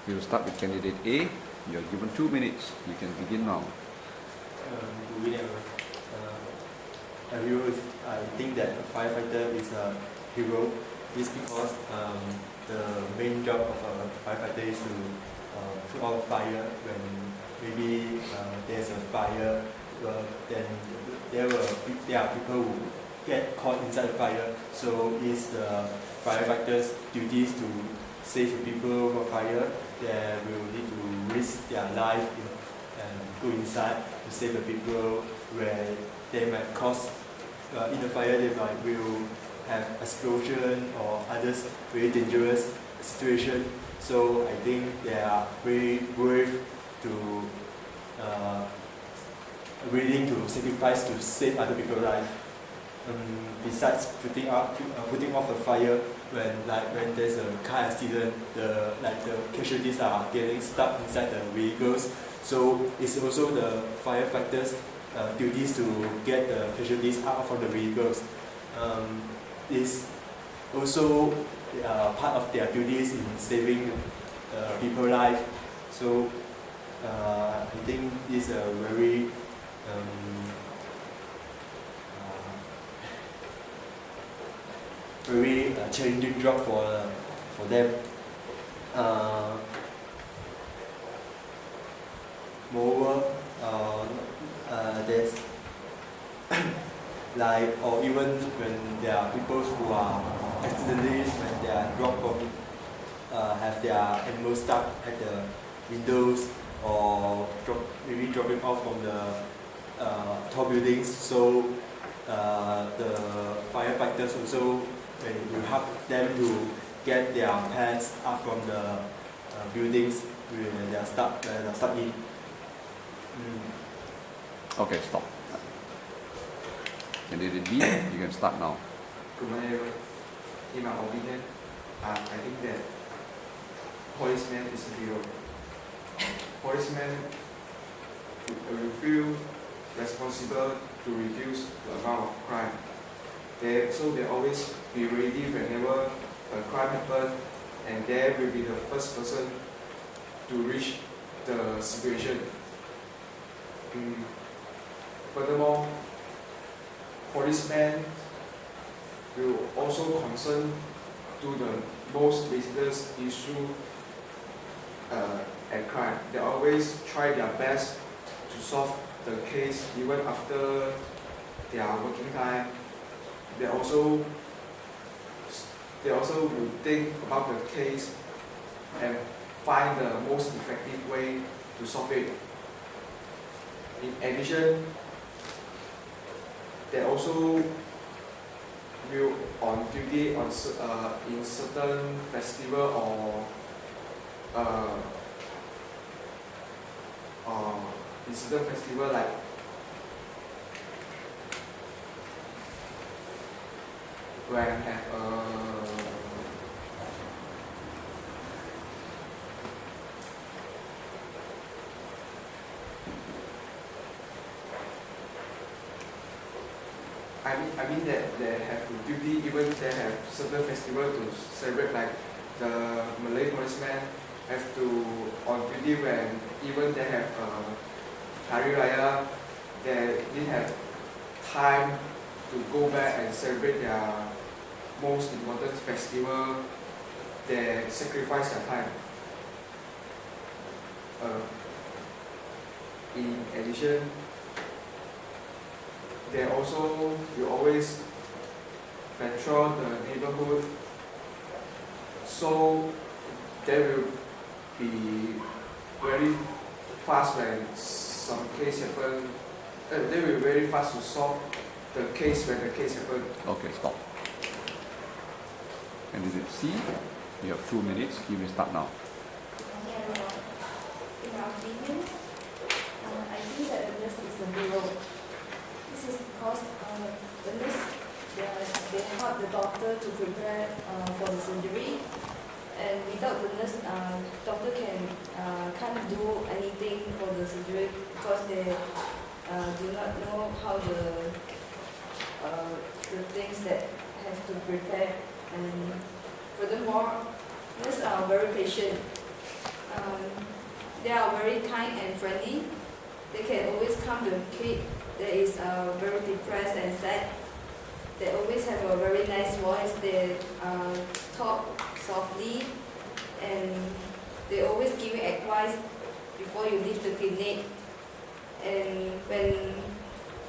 We will start with candidate A. You are given 2 minutes. You can begin now. I think that a firefighter is a hero. It's because the main job of a firefighter is to put out fire when maybe there's a fire. Then there are people who get caught inside the fire. So it's the firefighter's duties to save the people from fire. They will need to risk their life and go inside to save the people where they might cause in the fire. They will have explosion or others very dangerous situation. So I think they are very brave to willing to sacrifice to save other people's life. Besides putting off the fire, when there's a car accident, the casualties are getting stuck inside the vehicles. So it's also the firefighters' duties to get the casualties out from the vehicles. It's also part of their duties in saving people's life. So I think this is a very challenging job for them. Moreover, there's or even when there are people who are accidentally, when they are dropped from have their animals stuck at the windows or maybe dropping off from the tall buildings. So the firefighters also will help them to get their pets up from the buildings where they are stuck in. Okay, stop. Candidate B, you can start now. Good morning, everyone. In my opinion, I think that policeman is a hero. Policemen will feel responsible to reduce the amount of crime. So they always be ready whenever a crime happens, and they will be the first person to reach the situation. Furthermore, policemen will also concern to the most dangerous issue at crime. They always try their best to solve the case even after their working time. They also will think about the case and find the most effective way to solve it. In addition, they also will on duty in certain festival or in certain festival like when have I mean that they have to duty even they have certain festival to celebrate, like the Malay policemen have to on duty when even they have Hari Raya, they didn't have time to go back and celebrate their most important festival. They sacrifice their time. In addition, they also will always patrol the neighborhood, so they will be very fast when some case happen. They will be very fast to solve the case when the case happen. Okay, stop. Candidate C, you have 2 minutes. You may start now. In my opinion, I think that the nurse is the hero. This is because the nurse, they help the doctor to prepare for the surgery, and without the nurse, doctor can't do anything for the surgery because they do not know how the things that have to prepare. And furthermore, nurses are very patient. they are very kind and friendly. They can always calm the kid that is very depressed and sad. They always have a very nice voice. They talk softly, and they always give you advice before you leave the clinic. And when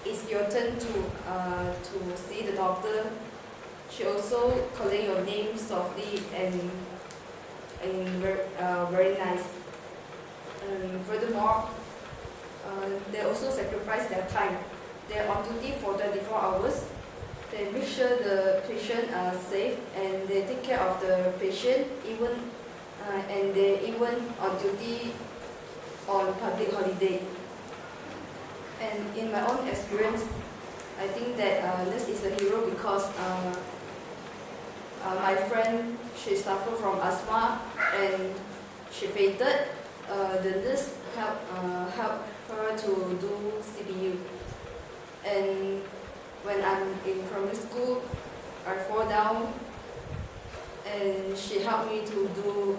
it's your turn to see the doctor, she also calling your name softly and very nice. Furthermore, they also sacrifice their time. They're on duty for 24 hours. They make sure the patient are safe and they take care of the patient and they even on duty on public holiday. And in my own experience, I think that nurse is a hero because my friend, she suffered from asthma and she fainted. The nurse helped her to do CPU. And when I'm in primary school, I fall down and she helped me to do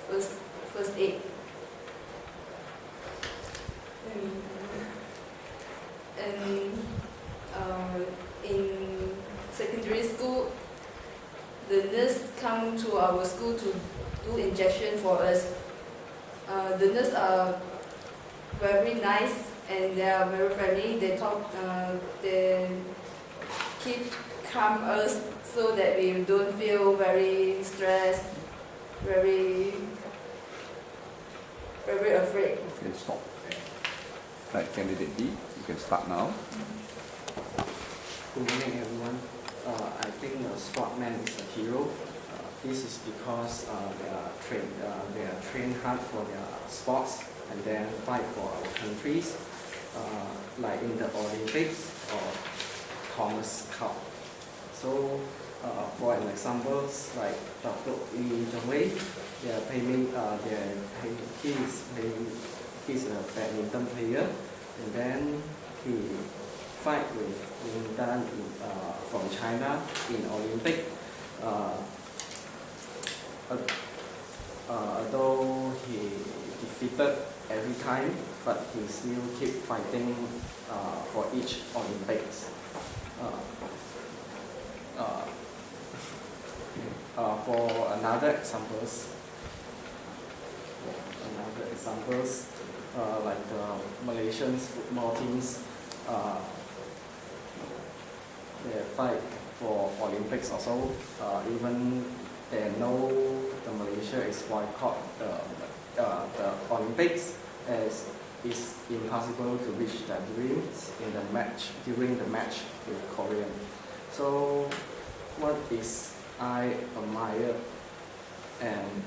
first aid. And in secondary school, the nurse come to our school to do injection for us. The nurse are very nice and they are very friendly. They talk, they keep calm us so that we don't feel very stressed, very afraid. Okay, stop. Right, candidate D, you can start now. Good morning, everyone. I think a sportsman is a hero. This is because they are trained hard for their sports and then fight for our countries, like in the Olympics or Thomas Cup. So, for an example, like Dr. Lee Jong-wei, he's a badminton player, and then he fight with Lin Dan from China in Olympic. Although he defeated every time, but he still keep fighting for each Olympics. For another examples, like the Malaysian football teams, they fight for Olympics also. Even they know the Malaysia is boycott the Olympics, as it's impossible to reach their dreams during the match with Korea. So what is I admire and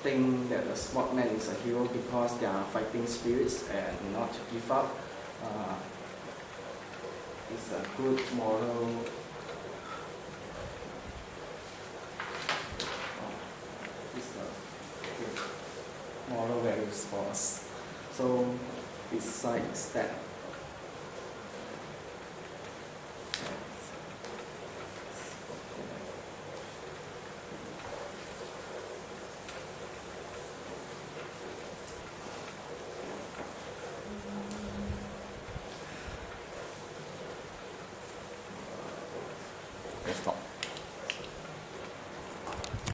think that the sportsman is a hero because they are fighting spirits and not to give up. It's a good moral. Moral values for us. So besides that,